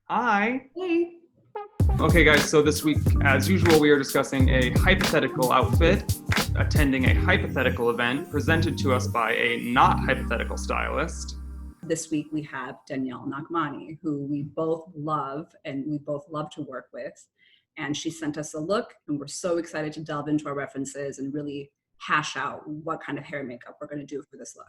Hi. Hey. Okay, guys, so this week, as usual, we are discussing a hypothetical outfit, attending a hypothetical event presented to us by a not hypothetical stylist. This week we have Danielle Goldberg, who we both love and we both love to work with. And she sent us a look, and we're so excited to delve into our references and really hash out what kind of hair and makeup we're going to do for this look.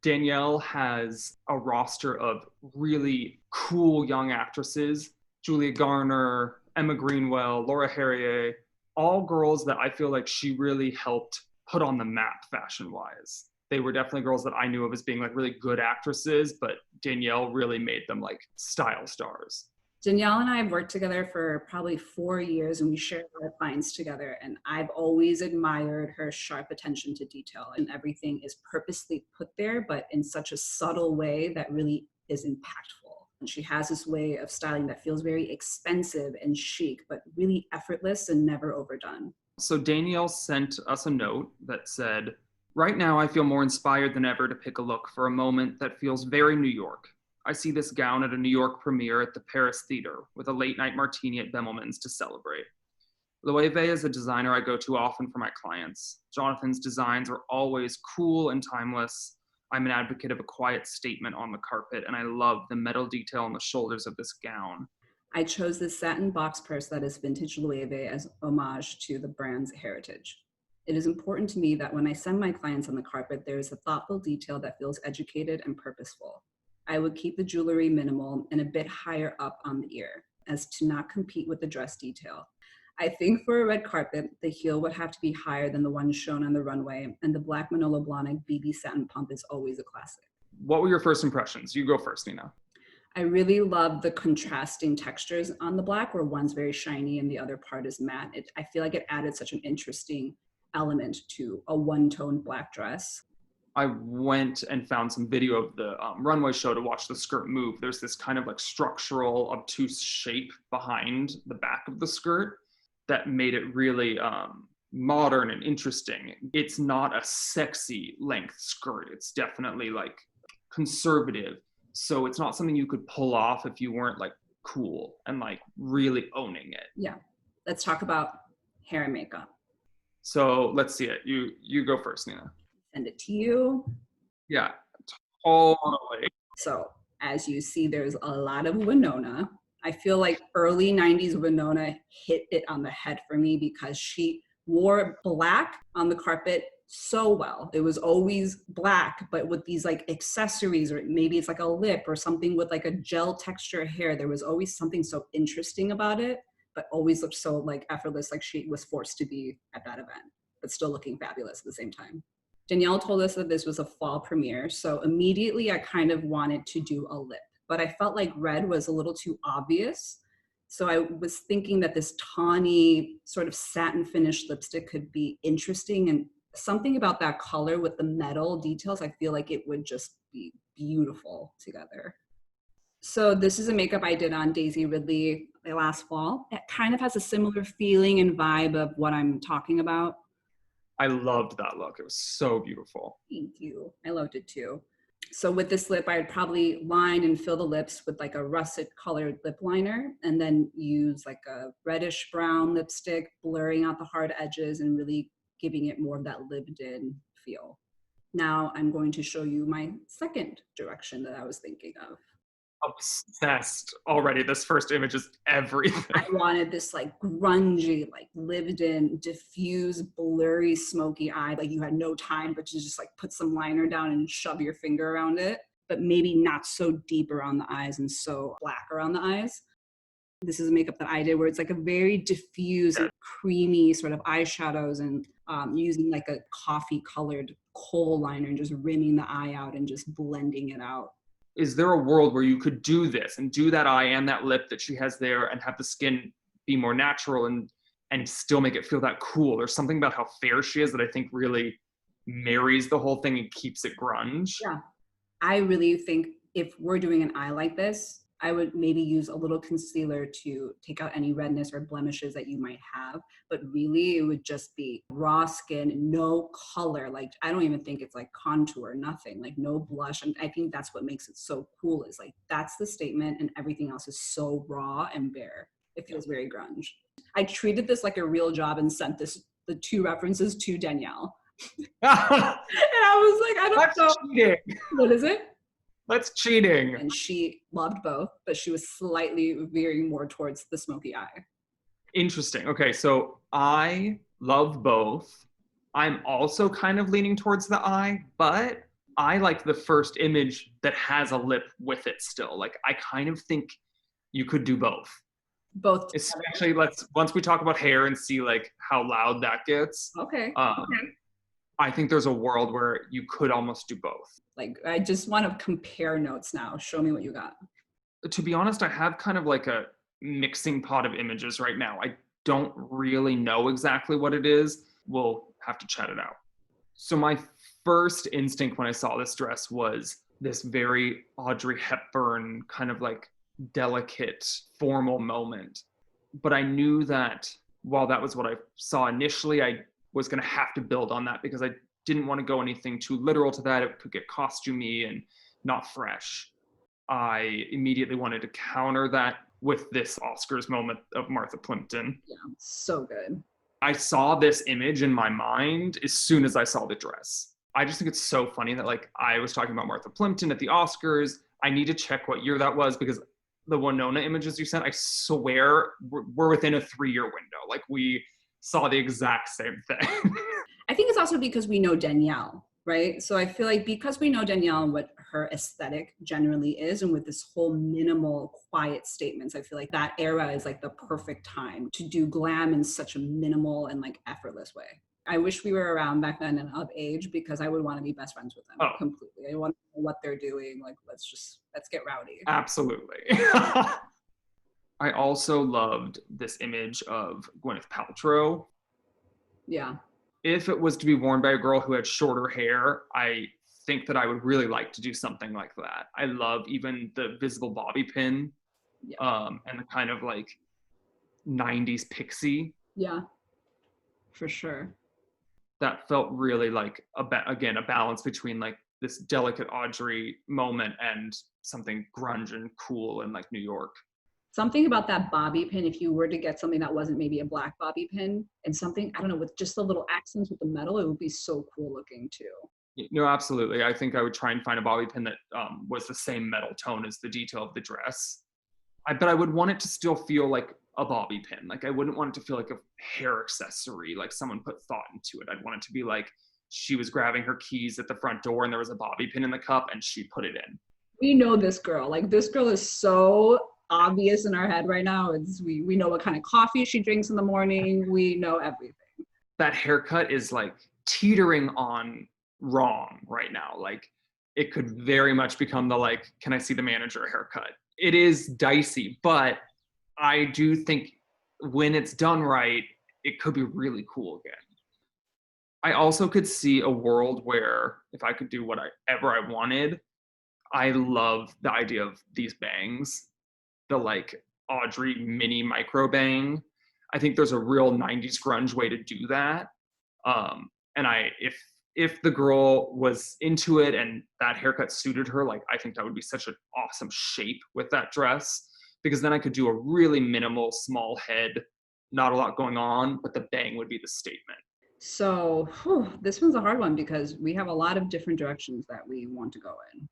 Danielle has a roster of really cool young actresses, Julia Garner, Emma Greenwell, Laura Harrier, all girls that I feel like she really helped put on the map fashion-wise. They were definitely girls that I knew of as being like really good actresses, but Danielle really made them like style stars. Danielle and I have worked together for probably 4 years, and we share our clients together. And I've always admired her sharp attention to detail, and everything is purposely put there, but in such a subtle way that really is impactful. And she has this way of styling that feels very expensive and chic, but really effortless and never overdone. So Danielle sent us a note that said, "Right now I feel more inspired than ever to pick a look for a moment that feels very New York. I see this gown at a New York premiere at the Paris Theater with a late night martini at Bemelman's to celebrate. Loewe is a designer I go to often for my clients. Jonathan's designs are always cool and timeless. I'm an advocate of a quiet statement on the carpet, and I love the metal detail on the shoulders of this gown. I chose this satin box purse that is vintage Loewe as homage to the brand's heritage. It is important to me that when I send my clients on the carpet, there is a thoughtful detail that feels educated and purposeful. I would keep the jewelry minimal and a bit higher up on the ear, as to not compete with the dress detail. I think for a red carpet, the heel would have to be higher than the one shown on the runway, and the black Manolo Blahnik BB satin pump is always a classic. What were your first impressions? You go first, Nina." I really love the contrasting textures on the black, where one's very shiny and the other part is matte. I feel like it added such an interesting element to a one-tone black dress. I went and found some video of the runway show to watch the skirt move. There's this kind of like structural, obtuse shape behind the back of the skirt that made it really modern and interesting. It's not a sexy length skirt. It's definitely like conservative. So it's not something you could pull off if you weren't like cool and like really owning it. Yeah. Let's talk about hair and makeup. So let's see it. You go first, Nina. Send it to you. Yeah, totally. So as you see, there's a lot of Winona. I feel like early 90s Winona hit it on the head for me because she wore black on the carpet so well. It was always black, but with these like accessories, or maybe it's like a lip or something with like a gel texture hair. There was always something so interesting about it, but always looked so like effortless, like she was forced to be at that event, but still looking fabulous at the same time. Danielle told us that this was a fall premiere, so immediately I kind of wanted to do a lip, but I felt like red was a little too obvious. So I was thinking that this tawny sort of satin finish lipstick could be interesting, and something about that color with the metal details, I feel like it would just be beautiful together. So this is a makeup I did on Daisy Ridley last fall. It kind of has a similar feeling and vibe of what I'm talking about. I loved that look. It was so beautiful. Thank you. I loved it too. So with this lip, I would probably line and fill the lips with like a russet colored lip liner, and then use like a reddish brown lipstick, blurring out the hard edges and really giving it more of that lived-in feel. Now I'm going to show you my second direction that I was thinking of. Obsessed already. This first image is everything. I wanted this like grungy, like lived in, diffuse, blurry, smoky eye. Like you had no time but to just like put some liner down and shove your finger around it, but maybe not so deep around the eyes and so black around the eyes. This is a makeup that I did where it's like a very diffuse, creamy sort of eyeshadows, and using like a coffee colored kohl liner and just rimming the eye out and just blending it out. Is there a world where you could do this and do that eye and that lip that she has there and have the skin be more natural and still make it feel that cool? There's something about how fair she is that I think really marries the whole thing and keeps it grunge. Yeah. I really think if we're doing an eye like this, I would maybe use a little concealer to take out any redness or blemishes that you might have. But really, it would just be raw skin, no color. Like, I don't even think it's like contour, nothing, like no blush. And I think that's what makes it so cool is like, that's the statement and everything else is so raw and bare. It feels very grunge. I treated this like a real job and sent the 2 references to Danielle. And I was like, I don't That's know. cheating. What is it? That's cheating. And she loved both, but she was slightly veering more towards the smoky eye. Interesting. Okay, so I love both. I'm also kind of leaning towards the eye, but I like the first image that has a lip with it still. Like, I kind of think you could do both. Both. Especially once we talk about hair and see like how loud that gets. Okay. I think there's a world where you could almost do both. Like, I just want to compare notes now. Show me what you got. To be honest, I have kind of like a mixing pot of images right now. I don't really know exactly what it is. We'll have to chat it out. So my first instinct when I saw this dress was this very Audrey Hepburn kind of like delicate, formal moment. But I knew that while that was what I saw initially, I was going to have to build on that because I didn't want to go anything too literal to that. It could get costumey and not fresh. I immediately wanted to counter that with this Oscars moment of Martha Plimpton. Yeah, so good. I saw this image in my mind as soon as I saw the dress. I just think it's so funny that like I was talking about Martha Plimpton at the Oscars. I need to check what year that was because the Winona images you sent, I swear we're within a 3-year window. Like we saw the exact same thing. I think it's also because we know Danielle, right? So I feel like because we know Danielle and what her aesthetic generally is, and with this whole minimal, quiet statements, I feel like that era is like the perfect time to do glam in such a minimal and like effortless way. I wish we were around back then and of age because I would want to be best friends with them completely. I want to know what they're doing. Like, let's get rowdy. Absolutely. I also loved this image of Gwyneth Paltrow. Yeah. If it was to be worn by a girl who had shorter hair, I think that I would really like to do something like that. I love even the visible bobby pin, and the kind of like 90s pixie. Yeah, for sure. That felt really like a balance between like this delicate Audrey moment and something grunge and cool in like New York. Something about that bobby pin, if you were to get something that wasn't maybe a black bobby pin and something, I don't know, with just the little accents with the metal, it would be so cool looking too. No, absolutely. I think I would try and find a bobby pin that was the same metal tone as the detail of the dress. But I would want it to still feel like a bobby pin. Like I wouldn't want it to feel like a hair accessory, like someone put thought into it. I'd want it to be like she was grabbing her keys at the front door and there was a bobby pin in the cup and she put it in. We know this girl. Like this girl is so obvious in our head right now. We know what kind of coffee she drinks in the morning. We know everything. That haircut is like teetering on wrong right now. Like it could very much become the like, can I see the manager haircut? It is dicey, but I do think when it's done right, it could be really cool again. I also could see a world where if I could do whatever I wanted, I love the idea of these bangs, the like Audrey mini micro bang. I think there's a real 90s grunge way to do that. And if the girl was into it and that haircut suited her, like I think that would be such an awesome shape with that dress, because then I could do a really minimal small head, not a lot going on, but the bang would be the statement. So this one's a hard one because we have a lot of different directions that we want to go in.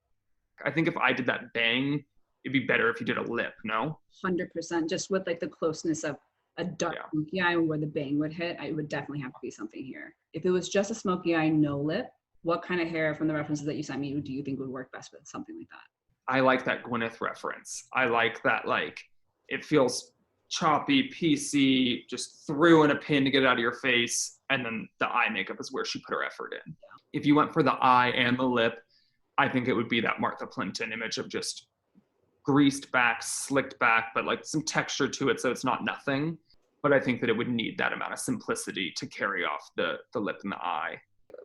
I think if I did that bang, it'd be better if you did a lip, no? 100%, just with like the closeness of a dark smoky eye where the bang would hit, it would definitely have to be something here. If it was just a smoky eye, no lip, what kind of hair from the references that you sent me do you think would work best with something like that? I like that Gwyneth reference. I like that, like, it feels choppy, PC, just threw in a pin to get it out of your face, and then the eye makeup is where she put her effort in. Yeah. If you went for the eye and the lip, I think it would be that Martha Plimpton image of just greased back, slicked back, but like some texture to it so it's not nothing. But I think that it would need that amount of simplicity to carry off the lip and the eye.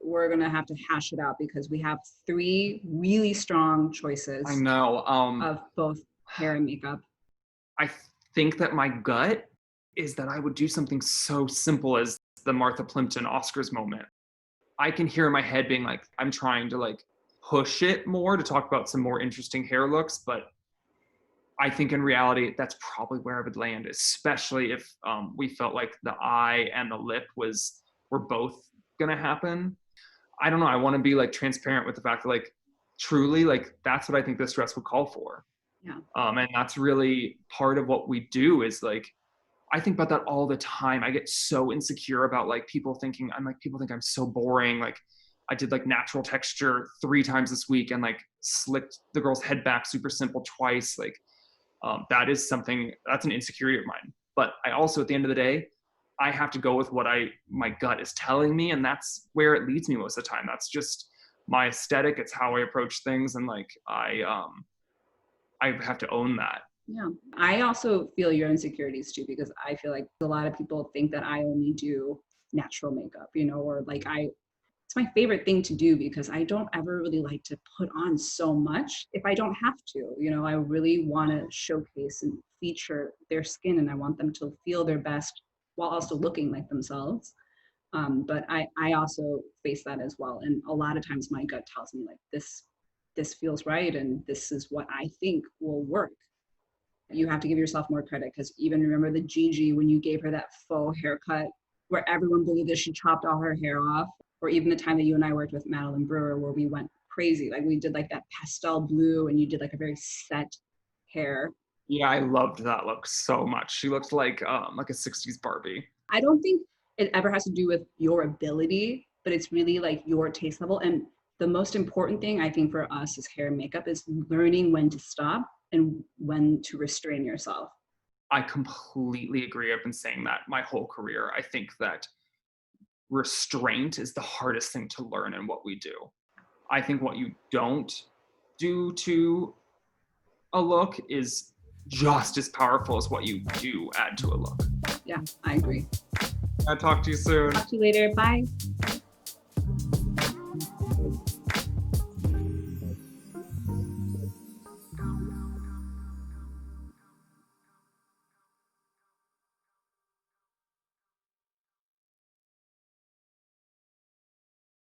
We're going to have to hash it out because we have 3 really strong choices. I know. Of both hair and makeup? I think that my gut is that I would do something so simple as the Martha Plimpton Oscars moment. I can hear in my head being like, I'm trying to like push it more to talk about some more interesting hair looks, but I think in reality, that's probably where I would land, especially if we felt like the eye and the lip were both gonna happen. I don't know. I want to be like transparent with the fact that like truly like that's what I think this dress would call for. Yeah. And that's really part of what we do is like I think about that all the time. I get so insecure about like people think I'm so boring. Like I did like natural texture 3 times this week and like slicked the girl's head back super simple twice. Like that is something that's an insecurity of mine. But I also at the end of the day, I have to go with what my gut is telling me, and that's where it leads me most of the time. That's just my aesthetic. It's how I approach things, and like I have to own that. Yeah. I also feel your insecurities too, because I feel like a lot of people think that I only do natural makeup, or like it's my favorite thing to do because I don't ever really like to put on so much if I don't have to. I really want to showcase and feature their skin, and I want them to feel their best while also looking like themselves. But I also face that as well. And a lot of times my gut tells me like this feels right and this is what I think will work. You have to give yourself more credit because even remember the Gigi when you gave her that faux haircut where everyone believed that she chopped all her hair off, or even the time that you and I worked with Madeline Brewer where we went crazy. Like we did like that pastel blue and you did like a very set hair. Yeah, I loved that look so much. She looked like a 60s Barbie. I don't think it ever has to do with your ability, but it's really like your taste level. And the most important thing I think for us as hair and makeup is learning when to stop and when to restrain yourself. I completely agree. I've been saying that my whole career. I think that restraint is the hardest thing to learn in what we do. I think what you don't do to a look is just as powerful as what you do add to a look. Yeah, I agree. I'll talk to you soon. Talk to you later. Bye.